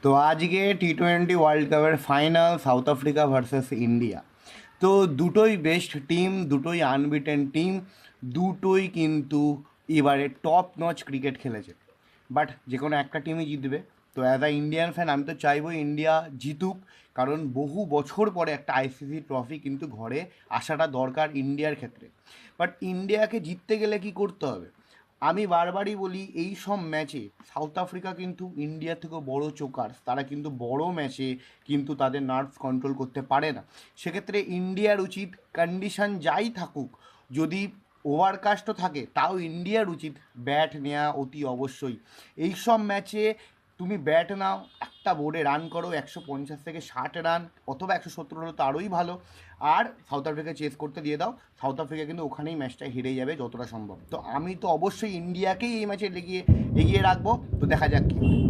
তো আজকে টি-20 ওয়ার্ল্ড কাপের final, south Africa versus India. তো দুটোই বেস্ট টিম, দুটোই আনবিটেন টিম, দুটোই কিন্তু এবারে টপ নচ ক্রিকেট খেলেছে। বাট যে কোনো একটা টিমই জিতবে। তো অ্যাজ আ ইন্ডিয়ান ফ্যান আমি তো চাইবো ইন্ডিয়া জিতুক, কারণ বহু বছর পরে একটা আইসিসি ট্রফি কিন্তু ঘরে আসাটা দরকার ইন্ডিয়ার ক্ষেত্রে। বাট ইন্ডিয়াকে জিততে গেলে কি করতে হবে? আমি বারবারই বলি, এই সব ম্যাচে সাউথ আফ্রিকা কিন্তু ইন্ডিয়া থেকেও বড় চোকার, তারা কিন্তু বড় ম্যাচে কিন্তু তাদের নার্ভস কন্ট্রোল করতে পারে না। সেক্ষেত্রে ইন্ডিয়ার উচিত কন্ডিশন যাই থাকুক, যদি ওভারকাস্টও থাকে তাও ইন্ডিয়ার উচিত ব্যাট নেওয়া অতি অবশ্যই। এই সব ম্যাচে তুমি ব্যাট নাও, একটা বোর্ডে রান করো 150 থেকে 60 রান, অথবা 170 হলে তো আরোই ভালো। আর সাউথ আফ্রিকা চেস করতে দিয়ে দাও, সাউথ আফ্রিকা কিন্তু ওখানেই ম্যাচটা হেরে যাবে যতটা সম্ভব। তো আমি তো অবশ্যই ইন্ডিয়াকেই এই ম্যাচে এগিয়ে রাখবো। তো দেখা যাক কী হয়।